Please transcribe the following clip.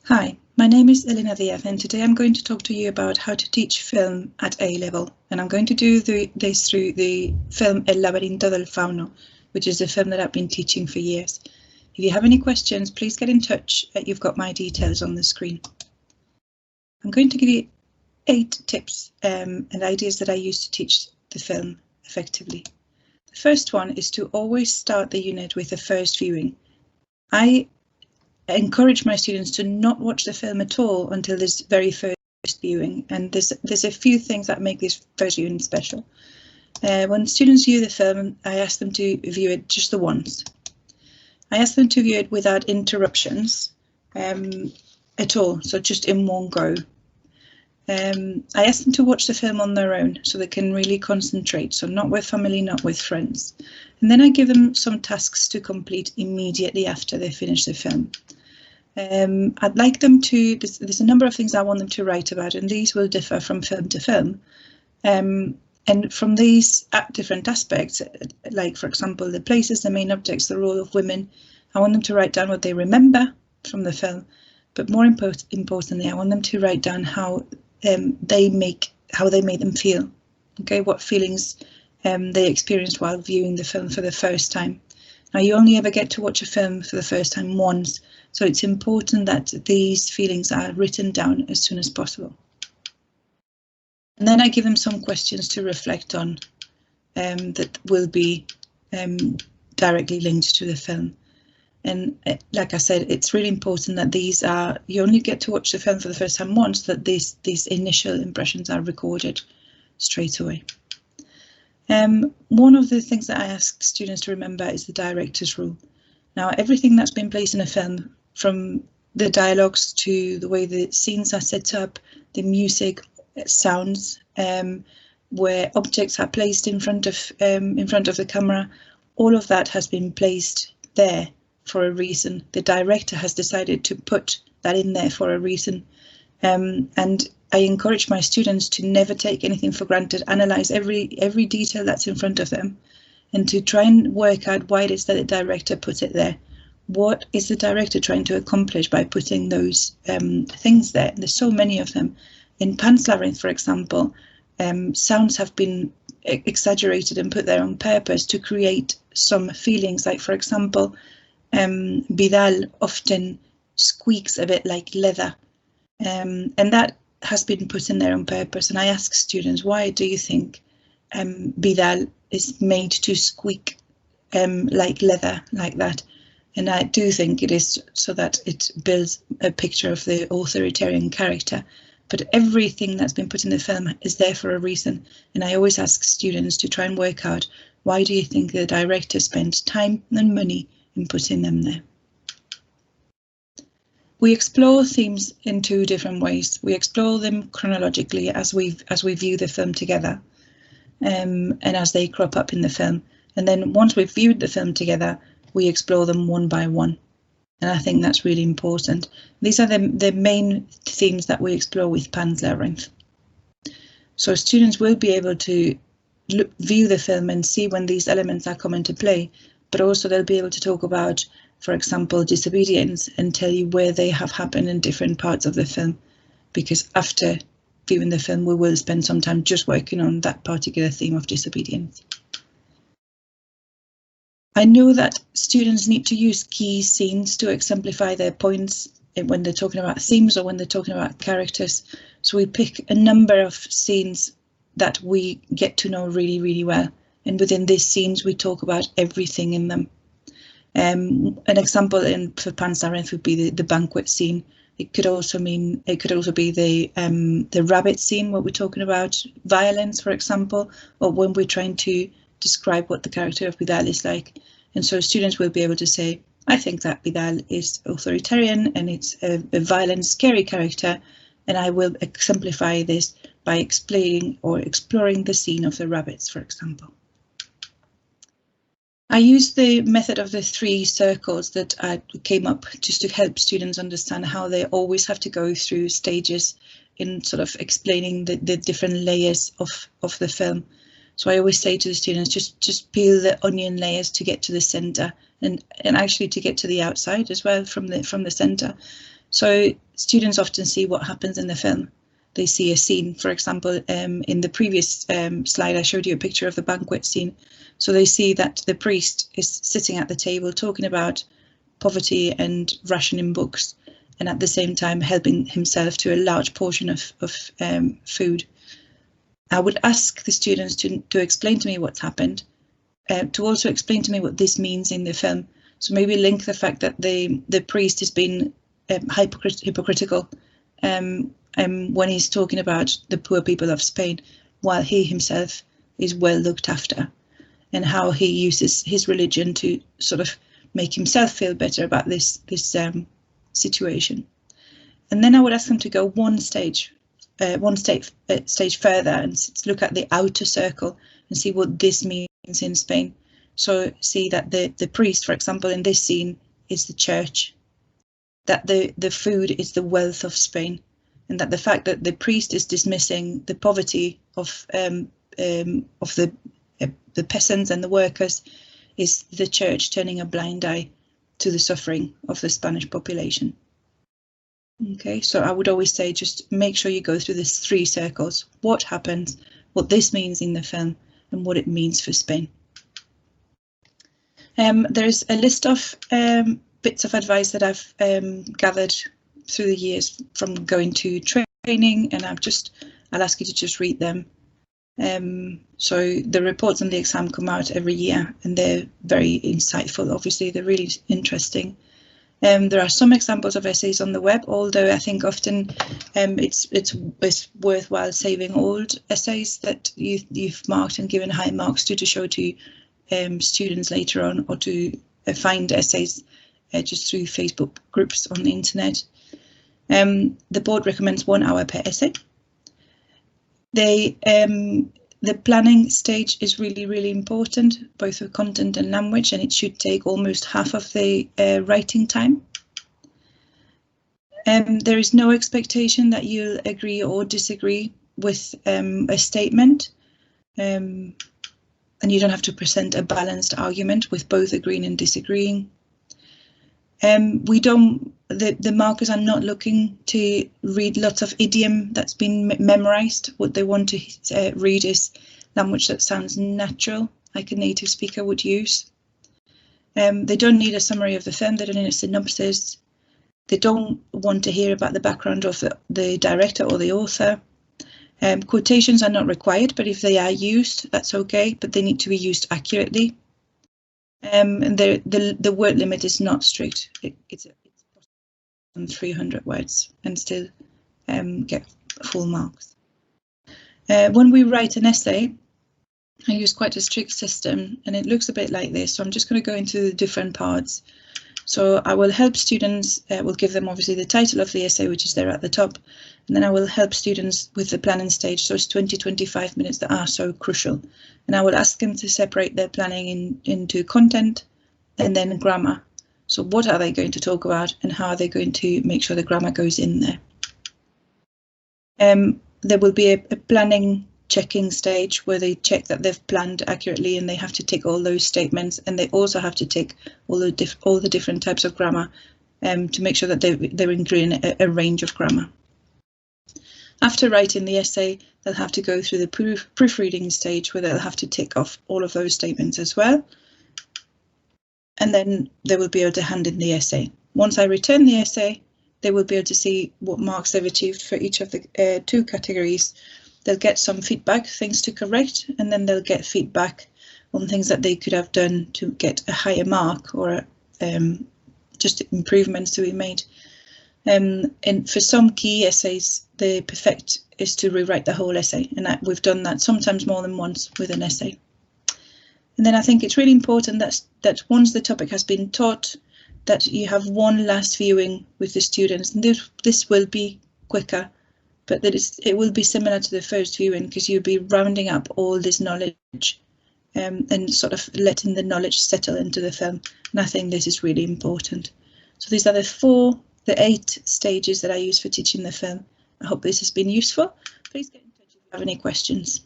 Hi, my name is Elena Diaz, and today I'm going to talk to you about how to teach film at A level. And I'm going to do this through the film El Laberinto del Fauno, which is a film that I've been teaching for years. If you have any questions, please get in touch. You've got my details on the screen. I'm going to give you 8 tips and ideas that I use to teach the film effectively. The first one is to always start the unit with a first viewing. I encourage my students to not watch the film at all until this very first viewing, and there's a few things that make this first viewing special. When students view the film, I ask them to view it just the once. I ask them to view it without interruptions at all, so just in one go. I ask them to watch the film on their own so they can really concentrate, so not with family, not with friends. And then I give them some tasks to complete immediately after they finish the film. I'd like them to, there's a number of things I want them to write about, and these will differ from film to film. And from these different aspects, like for example, the places, the main objects, the role of women, I want them to write down what they remember from the film, but more importantly, I want them to write down how they made them feel. Okay, what feelings they experienced while viewing the film for the first time. Now, you only ever get to watch a film for the first time once, so it's important that these feelings are written down as soon as possible. And then I give them some questions to reflect on that will be directly linked to the film. And like I said, it's really important that these are, you only get to watch the film for the first time once, that these initial impressions are recorded straight away. One of the things that I ask students to remember is the director's rule. Now, everything that's been placed in a film, from the dialogues to the way the scenes are set up, the music, sounds, where objects are placed in front of the camera, all of that has been placed there for a reason. The director has decided to put that in there for a reason. And I encourage my students to never take anything for granted, analyze every detail that's in front of them, and to try and work out why it is that the director put it there. What is the director trying to accomplish by putting those things there? There's so many of them. In Pan's Labyrinth, for example, sounds have been exaggerated and put there on purpose to create some feelings. Like, for example, Vidal often squeaks a bit like leather, and that has been put in there on purpose. And I ask students, why do you think Vidal is made to squeak like leather, like that? And I do think it is so that it builds a picture of the authoritarian character. But everything that's been put in the film is there for a reason. And I always ask students to try and work out, why do you think the director spent time and money in putting them there? We explore themes in 2 different ways. We explore them chronologically as we view the film together, and as they crop up in the film. And then once we've viewed the film together, we explore them one by one. And I think that's really important. These are the main themes that we explore with Pan's Labyrinth. So students will be able to view the film and see when these elements are coming to play, but also they'll be able to talk about, for example, disobedience, and tell you where they have happened in different parts of the film, because after viewing the film, we will spend some time just working on that particular theme of disobedience. I know that students need to use key scenes to exemplify their points when they're talking about themes or when they're talking about characters. So we pick a number of scenes that we get to know really, really well. And within these scenes, we talk about everything in them. An example for Pan's Labyrinth would be the banquet scene. It could also be the rabbit scene, what we're talking about, violence, for example, or when we're trying to describe what the character of Vidal is like. And so students will be able to say, I think that Vidal is authoritarian and it's a violent, scary character, and I will exemplify this by explaining or exploring the scene of the rabbits, for example. I use the method of the 3 circles that I came up just to help students understand how they always have to go through stages in sort of explaining the different layers of the film. So I always say to the students, just peel the onion layers to get to the center, and actually to get to the outside as well from the center. So students often see what happens in the film. They see a scene, for example, in the previous slide I showed you a picture of the banquet scene. So they see that the priest is sitting at the table talking about poverty and rationing books, and at the same time helping himself to a large portion of food. I would ask the students to explain to me what's happened, to also explain to me what this means in the film. So maybe link the fact that the priest has been hypocritical when he's talking about the poor people of Spain, while he himself is well looked after, and how he uses his religion to sort of make himself feel better about this situation. And then I would ask them to go one stage further and look at the outer circle and see what this means in Spain. So see that the priest, for example, in this scene is the church, that the food is the wealth of Spain, and that the fact that the priest is dismissing the poverty of the peasants and the workers is the church turning a blind eye to the suffering of the Spanish population. Okay, so I would always say just make sure you go through these 3 circles: what happens, what this means in the film, and what it means for Spain. There's a list of bits of advice that I've gathered through the years from going to training, and I'll ask you to just read them. So the reports on the exam come out every year, and they're very insightful. Obviously, they're really interesting. There are some examples of essays on the web, although I think often it's worthwhile saving old essays that you've marked and given high marks to show to students later on, or to find essays just through Facebook groups on the internet. The board recommends 1 hour per essay. The planning stage is really, really important, both for content and language, and it should take almost half of the writing time. There is no expectation that you'll agree or disagree with a statement, and you don't have to present a balanced argument with both agreeing and disagreeing. The markers are not looking to read lots of idiom that's been memorized. What they want to read is language that sounds natural, like a native speaker would use. They don't need a summary of the film, they don't need a synopsis. They don't want to hear about the background of the director or the author. Quotations are not required, but if they are used, that's okay, but they need to be used accurately. And the word limit is not strict. It's 300 words and still get full marks. When we write an essay, I use quite a strict system, and it looks a bit like this. So I'm just going to go into the different parts. So I will help students, will give them obviously the title of the essay, which is there at the top, and then I will help students with the planning stage, those 20-25 minutes that are so crucial. And I will ask them to separate their planning into content and then grammar. So what are they going to talk about, and how are they going to make sure the grammar goes in there? There will be a planning checking stage where they check that they've planned accurately, and they have to tick all those statements, and they also have to tick all the different types of grammar to make sure that they're including a range of grammar. After writing the essay, they'll have to go through the proofreading stage, where they'll have to tick off all of those statements as well. And then they will be able to hand in the essay. Once I return the essay, they will be able to see what marks they've achieved for each of the 2 categories. They'll get some feedback, things to correct, and then they'll get feedback on things that they could have done to get a higher mark, or just improvements to be made. And for some key essays, the perfect is to rewrite the whole essay, and we've done that sometimes more than once with an essay. And then I think it's really important that once the topic has been taught, that you have one last viewing with the students. And this will be quicker, but that it will be similar to the first viewing, because you'll be rounding up all this knowledge and sort of letting the knowledge settle into the film. And I think this is really important. So these are the 8 stages that I use for teaching the film. I hope this has been useful. Please get in touch if you have any questions.